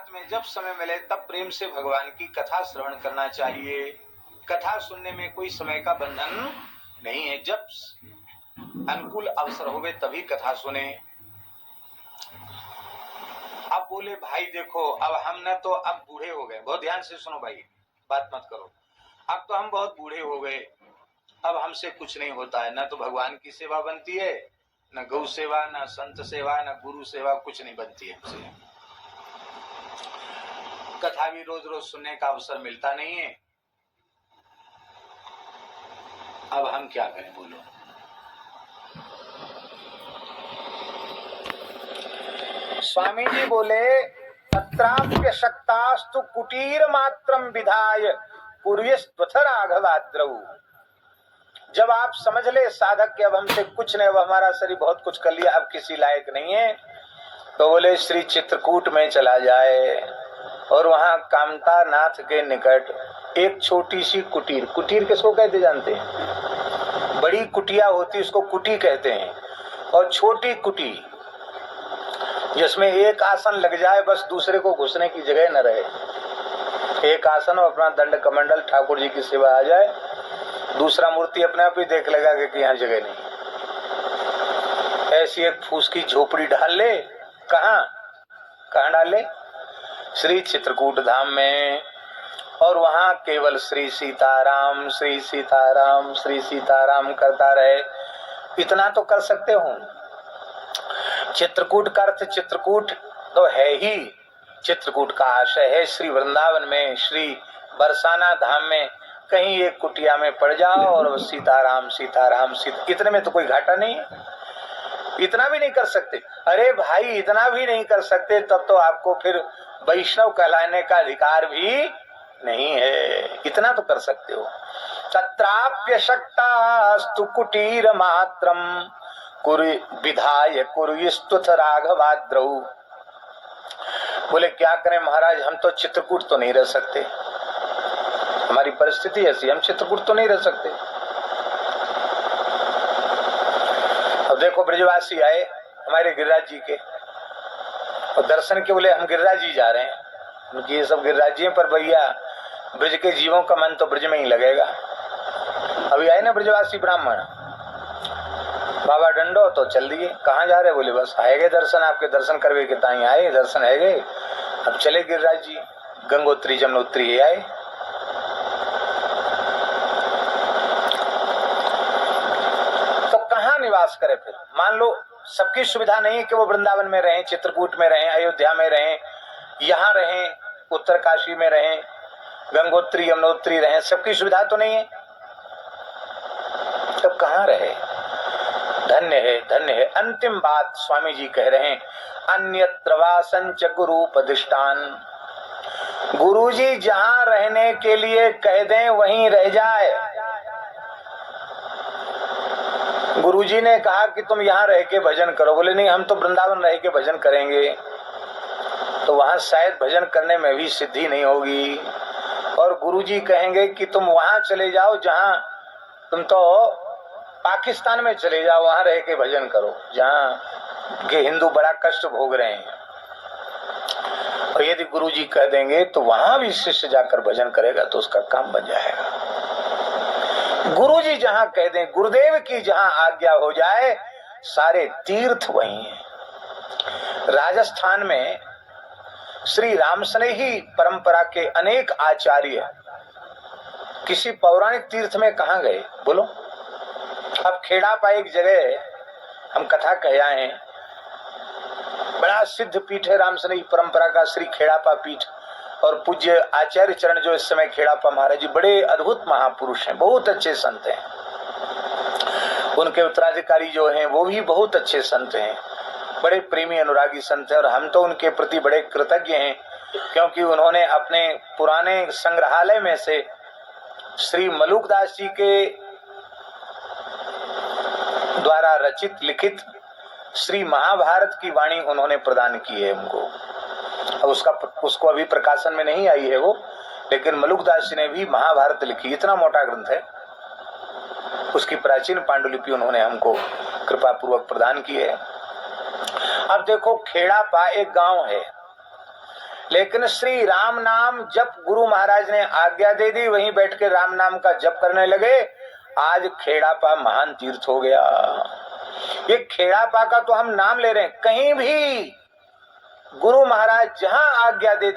रात में जब समय मिले तब प्रेम से भगवान की कथा श्रवण करना चाहिए। कथा सुनने में कोई समय का बंधन नहीं है, जब अनुकूल अवसर होवे तभी कथा सुने। अब बोले भाई देखो, अब हम न तो अब बूढ़े हो गए, बहुत ध्यान से सुनो भाई, बात मत करो। अब तो हम बहुत बूढ़े हो गए, अब हमसे कुछ नहीं होता है, न तो भगवान की सेवा बनती है, न गौ सेवा, न संत सेवा, न गुरु सेवा, कुछ नहीं बनती है हमसे। कथा भी रोज रोज सुनने का अवसर मिलता नहीं है। अब हम क्या करें बोलो। स्वामी जी बोले तत्राप्य शक्तास्तु कुटीर मात्रम विधाय कुर्यस्त्वथ राघवाद्रऊ। जब आप समझ ले साधक के अब हमसे कुछ नहीं, अब हमारा शरीर बहुत कुछ कर लिया, अब किसी लायक नहीं है, तो बोले श्री चित्रकूट में चला जाए और वहां कामता नाथ के निकट एक छोटी सी कुटीर, कुटीर किसको कहते जानते हैं? बड़ी कुटिया होती उसको कुटी कहते हैं, और छोटी कुटी जिसमें एक आसन लग जाए, बस दूसरे को घुसने की जगह न रहे। एक आसन और अपना दंड कमंडल ठाकुर जी की सेवा आ जाए, दूसरा मूर्ति अपने आप ही देख लेगा कि यहाँ जगह नहीं। ऐसी एक फूस की झोपड़ी डाल ले, कहाँ डाल ले? श्री चित्रकूट धाम में, और वहां केवल श्री सीताराम श्री सीताराम श्री सीताराम करता रहे। इतना तो कर सकते हो। चित्रकूट का अर्थ, चित्रकूट तो है ही, चित्रकूट का आशय है श्री वृंदावन में, श्री बरसाना धाम में कहीं एक कुटिया में पड़ जाओ और सीताराम सीताराम सीता, इतने में तो कोई घाटा नहीं है। इतना भी नहीं कर सकते? अरे भाई इतना भी नहीं कर सकते, तब तो आपको फिर वैष्णव कहलाने का अधिकार भी नहीं है। इतना तो कर सकते हो। तत्राप्य शक्तास्तु कुटीर मात्रम विधाय कुर्युस्त्वथ राघवाद्रऊ। बोले क्या करें महाराज, हम तो चित्रकूट तो नहीं रह सकते, हमारी परिस्थिति ऐसी, हम चित्रकूट तो नहीं रह सकते। अब देखो ब्रजवासी आए हमारे गिरिराज जी के, और दर्शन के बोले हम गिरिराज जी जा रहे हैं, उनकी ये सब गिरिराज जी हैं, पर भैया ब्रज के जीवों का मन तो ब्रज में ही लगेगा। अभी आए ना ब्रजवासी ब्राह्मण, बाबा डंडो तो चल दिए। कहाँ जा रहे? बोले बस आएगे दर्शन, आपके दर्शन करवे के ताई आए, दर्शन है गए, अब चले गिरिराज जी, गंगोत्री जमुनोत्री आए। तो कहाँ निवास करे फिर? मान लो सबकी सुविधा नहीं है कि वो वृंदावन में रहें, चित्रकूट में रहें, अयोध्या में रहें, यहाँ रहें, उत्तरकाशी में रहें, गंगोत्री यमुनोत्री रहें, सबकी सुविधा तो नहीं है, तब कहाँ रहे? धन्य है। अंतिम बात स्वामी जी कह रहे हैं, अन्यत्र वासंच गुरुपदिष्टान। गुरुजी जहां रहने के लिए कह दें वहीं रह जाए। गुरुजी ने कहा कि तुम यहाँ रह के भजन करो, बोले नहीं हम तो वृंदावन रह के भजन करेंगे, तो वहां शायद भजन करने में भी सिद्धि नहीं होगी। और गुरुजी कहेंगे कि तुम वहां चले जाओ, जहां तुम तो पाकिस्तान में चले जाओ, वहां रह के भजन करो, जहां के हिंदू बड़ा कष्ट भोग रहे हैं। और यदि गुरुजी कह देंगे तो वहां भी शिष्य जाकर भजन करेगा तो उसका काम बन जाएगा। गुरुजी जहां कह दें, गुरुदेव की जहां आज्ञा हो जाए, सारे तीर्थ वही हैं। राजस्थान में श्री रामस्नेही परंपरा के अनेक आचार्य किसी पौराणिक तीर्थ में कहाँ गए बोलो? अब खेड़ापा एक जगह हम कथा कह आए हैं, बड़ा सिद्ध पीठ है रामस्नेही परंपरा का, श्री खेड़ापा पीठ। और पूज्य आचार्य चरण जो इस समय खेड़ापा महाराज जी बड़े अद्भुत महापुरुष हैं, बहुत अच्छे संत हैं। उनके उत्तराधिकारी जो हैं वो भी बहुत अच्छे संत हैं, बड़े प्रेमी अनुरागी संत हैं। और हम तो उनके प्रति बड़े कृतज्ञ हैं, क्योंकि उन्होंने अपने पुराने संग्रहालय में से श्री मलुकदास जी के द्वारा रचित लिखित श्री महाभारत की वाणी उन्होंने प्रदान की है हमको। अब उसको अभी प्रकाशन में नहीं आई है वो, लेकिन मलुकदास जी ने भी महाभारत लिखी, इतना मोटा ग्रंथ है, उसकी प्राचीन पांडुलिपि उन्होंने हमको कृपा पूर्वक प्रदान की है। अब देखो खेड़ापा एक गांव है, लेकिन श्री राम नाम जब गुरु महाराज ने आज्ञा दे दी, वहीं बैठ के राम नाम का जप करने लगे। आज खेड़ापा महान तीर्थ हो गया। ये खेड़ापा का तो हम नाम ले रहे हैं, कहीं भी गुरु महाराज जहां आज्ञा दे